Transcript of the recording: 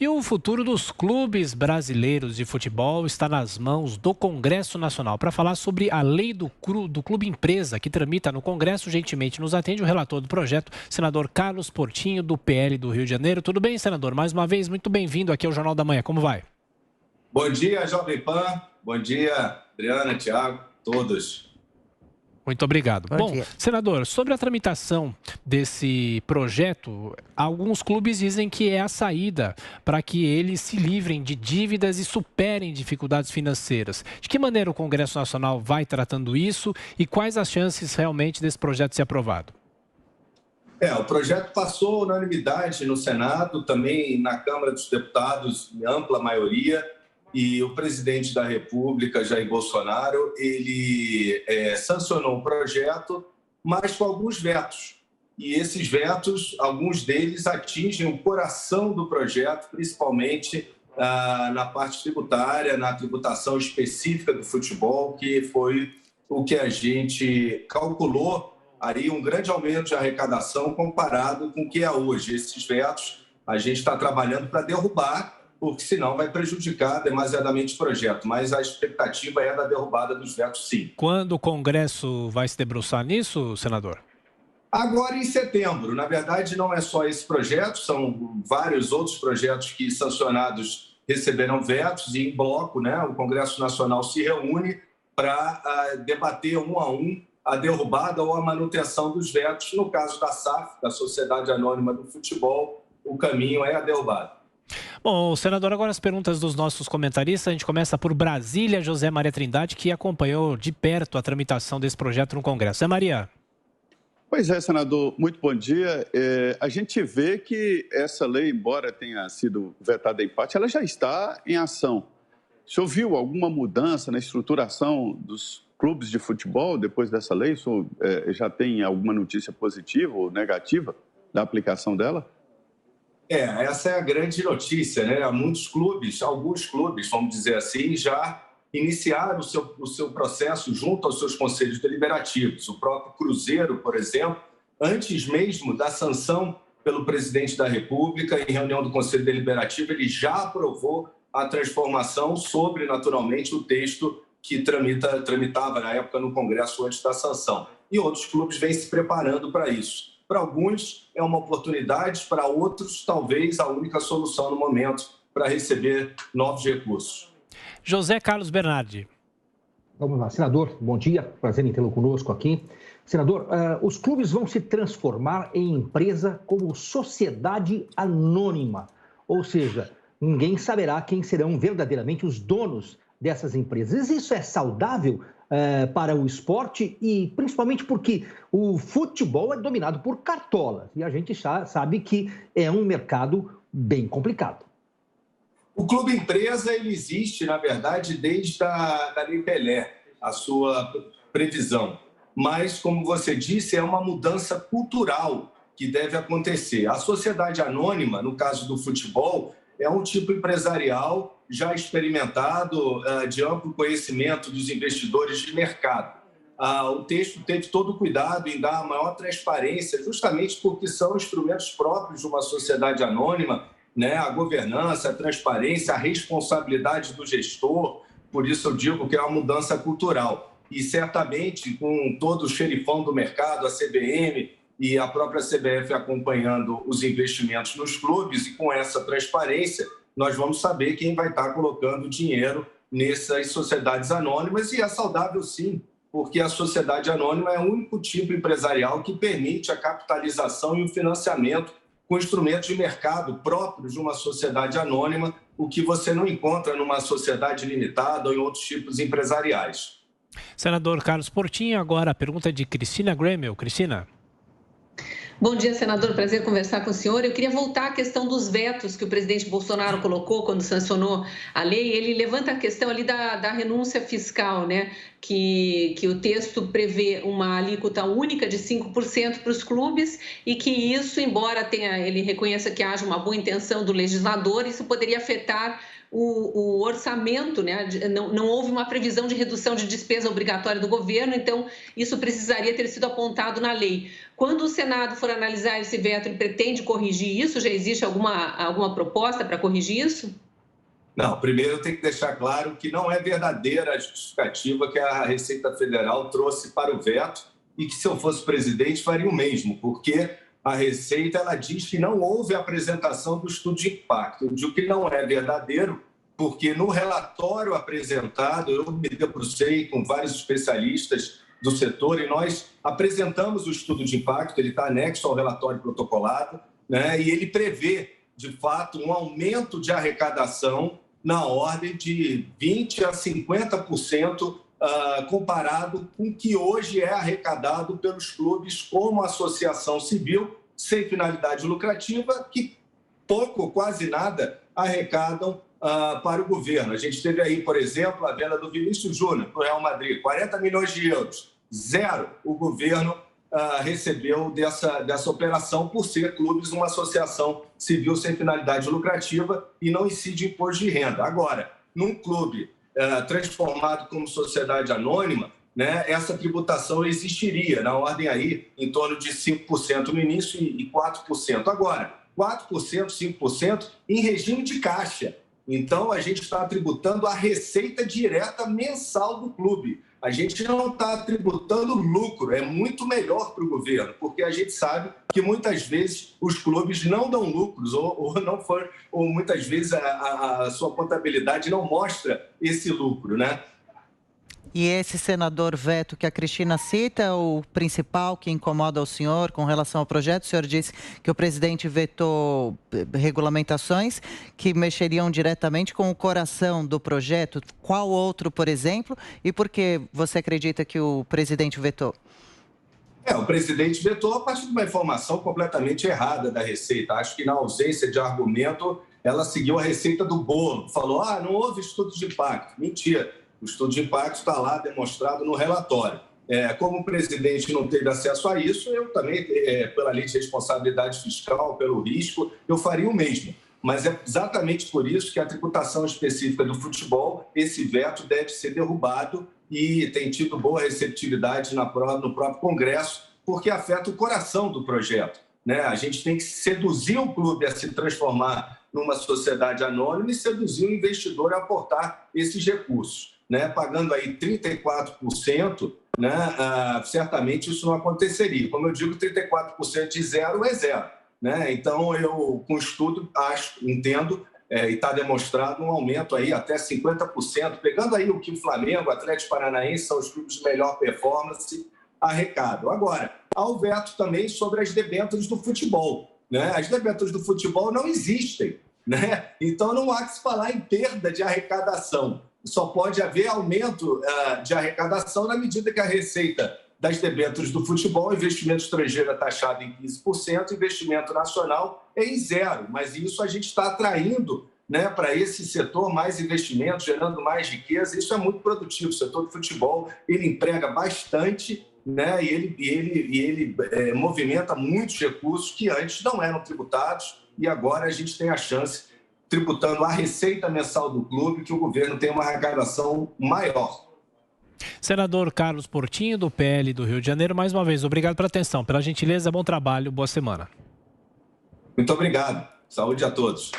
E o futuro dos clubes brasileiros de futebol está nas mãos do Congresso Nacional. Para falar sobre a lei do Clube Empresa, que tramita no Congresso, gentilmente nos atende o relator do projeto, senador Carlos Portinho, do PL do Rio de Janeiro. Tudo bem, senador? Mais uma vez, muito bem-vindo aqui ao Jornal da Manhã. Como vai? Bom dia, Jovem Pan. Bom dia, Adriana, Tiago, todos. Muito obrigado. Bom, senador, sobre a tramitação desse projeto, alguns clubes dizem que é a saída para que eles se livrem de dívidas e superem dificuldades financeiras. De que maneira o Congresso Nacional vai tratando isso e quais as chances realmente desse projeto ser aprovado? O projeto passou unanimidade no Senado, também na Câmara dos Deputados, em ampla maioria. E o presidente da República, Jair Bolsonaro, ele sancionou o projeto, mas com alguns vetos. E esses vetos, alguns deles atingem o coração do projeto, principalmente na parte tributária, na tributação específica do futebol, que foi o que a gente calculou aí um grande aumento de arrecadação comparado com o que é hoje. Esses vetos a gente está trabalhando para derrubar, porque senão vai prejudicar demasiadamente o projeto. Mas a expectativa é da derrubada dos vetos, sim. Quando o Congresso vai se debruçar nisso, senador? Agora, em setembro. Na verdade, não é só esse projeto, são vários outros projetos que, sancionados, receberão vetos e, em bloco, né, o Congresso Nacional se reúne para debater um a um a derrubada ou a manutenção dos vetos. No caso da SAF, da Sociedade Anônima do Futebol, o caminho é a derrubada. Bom, senador, agora as perguntas dos nossos comentaristas. A gente começa por Brasília, José Maria Trindade, que acompanhou de perto a tramitação desse projeto no Congresso. Zé Maria. Pois é, senador, muito bom dia. A gente vê que essa lei, embora tenha sido vetada em parte, ela já está em ação. O senhor viu alguma mudança na estruturação dos clubes de futebol depois dessa lei? O senhor já tem alguma notícia positiva ou negativa da aplicação dela? Essa é a grande notícia, né? Muitos clubes, alguns clubes, vamos dizer assim, já iniciaram o seu processo junto aos seus conselhos deliberativos. O próprio Cruzeiro, por exemplo, antes mesmo da sanção pelo presidente da República, em reunião do Conselho Deliberativo, ele já aprovou a transformação sobre, naturalmente, o texto que tramitava na época no Congresso antes da sanção. E outros clubes vêm se preparando para isso. Para alguns é uma oportunidade, para outros talvez a única solução no momento para receber novos recursos. José Carlos Bernardi. Vamos lá, senador, bom dia, prazer em tê-lo conosco aqui. Senador, os clubes vão se transformar em empresa como sociedade anônima, ou seja, ninguém saberá quem serão verdadeiramente os donos dessas empresas. Isso é saudável para o esporte e principalmente porque o futebol é dominado por cartolas e a gente já sabe que é um mercado bem complicado. O clube empresa ele existe, na verdade, desde a Lei Pelé, a sua previsão. Mas, como você disse, é uma mudança cultural que deve acontecer. A sociedade anônima, no caso do futebol, é um tipo empresarial já experimentado, de amplo conhecimento dos investidores de mercado. O texto teve todo o cuidado em dar a maior transparência, justamente porque são instrumentos próprios de uma sociedade anônima, né? A governança, a transparência, a responsabilidade do gestor. Por isso eu digo que é uma mudança cultural. E certamente, com todo o xerifão do mercado, a CBM e a própria CBF acompanhando os investimentos nos clubes, e com essa transparência, nós vamos saber quem vai estar colocando dinheiro nessas sociedades anônimas. E é saudável, sim, porque a sociedade anônima é o único tipo empresarial que permite a capitalização e o financiamento com instrumentos de mercado próprios de uma sociedade anônima, o que você não encontra numa sociedade limitada ou em outros tipos empresariais. Senador Carlos Portinho, agora a pergunta de Cristina Grêmio. Cristina. Bom dia, senador. Prazer conversar com o senhor. Eu queria voltar à questão dos vetos que o presidente Bolsonaro colocou quando sancionou a lei. Ele levanta a questão ali da renúncia fiscal, né? Que o texto prevê uma alíquota única de 5% para os clubes e que isso, embora ele reconheça que haja uma boa intenção do legislador, isso poderia afetar o orçamento, né? Não houve uma previsão de redução de despesa obrigatória do governo, então isso precisaria ter sido apontado na lei. Quando o Senado for analisar esse veto, ele pretende corrigir isso? Já existe alguma proposta para corrigir isso? Não, primeiro tem que deixar claro que não é verdadeira a justificativa que a Receita Federal trouxe para o veto e que, se eu fosse presidente, faria o mesmo, porque a Receita ela diz que não houve apresentação do estudo de impacto. Eu digo que não é verdadeiro, porque no relatório apresentado, eu me debrucei com vários especialistas do setor e nós apresentamos o estudo de impacto, ele está anexo ao relatório protocolado, né, e ele prevê, de fato, um aumento de arrecadação na ordem de 20% a 50% comparado com o que hoje é arrecadado pelos clubes como associação civil, sem finalidade lucrativa, que pouco ou quase nada arrecadam para o governo. A gente teve aí, por exemplo, a venda do Vinícius Júnior para o Real Madrid, 40 milhões de euros. Zero o governo recebeu dessa operação por ser clubes uma associação civil sem finalidade lucrativa e não incide imposto de renda. Agora, num clube transformado como sociedade anônima, né, essa tributação existiria na ordem aí em torno de 5% no início e 4%. Agora, 4%, 5% em regime de caixa. Então, a gente está tributando a receita direta mensal do clube. A gente não está tributando lucro, é muito melhor para o governo, porque a gente sabe que muitas vezes os clubes não dão lucros ou muitas vezes a sua contabilidade não mostra esse lucro, né? E esse senador veto que a Cristina cita é o principal que incomoda o senhor com relação ao projeto? O senhor disse que o presidente vetou regulamentações que mexeriam diretamente com o coração do projeto. Qual outro, por exemplo? E por que você acredita que o presidente vetou? O presidente vetou a partir de uma informação completamente errada da Receita. Acho que na ausência de argumento, ela seguiu a receita do bolo. Falou, não houve estudo de impacto. Mentira. O estudo de impacto está lá demonstrado no relatório. Como o presidente não teve acesso a isso, eu também, pela lei de responsabilidade fiscal, pelo risco, eu faria o mesmo. Mas é exatamente por isso que a tributação específica do futebol, esse veto deve ser derrubado e tem tido boa receptividade no próprio Congresso, porque afeta o coração do projeto, né? A gente tem que seduzir o clube a se transformar numa sociedade anônima e seduzir o investidor a aportar esses recursos. Né, pagando aí 34%, né, certamente isso não aconteceria. Como eu digo, 34% de zero é zero. Né? Então, eu, com o estudo, entendo, e está demonstrado um aumento aí até 50%, pegando aí o que o Flamengo, Atlético Paranaense, são os clubes de melhor performance, arrecadam. Agora, há o veto também sobre as debêntures do futebol. Né? As debêntures do futebol não existem. Né? Então, não há que se falar em perda de arrecadação. Só pode haver aumento de arrecadação na medida que a receita das debêntures do futebol, investimento estrangeiro é taxado em 15%, investimento nacional é em zero. Mas isso a gente está atraindo, né, para esse setor mais investimentos, gerando mais riqueza. Isso é muito produtivo. O setor do futebol ele emprega bastante, né, e ele movimenta muitos recursos que antes não eram tributados e agora a gente tem a chance tributando a receita mensal do clube, que o governo tem uma arrecadação maior. Senador Carlos Portinho, do PL do Rio de Janeiro, mais uma vez, obrigado pela atenção, pela gentileza, bom trabalho, boa semana. Muito obrigado. Saúde a todos.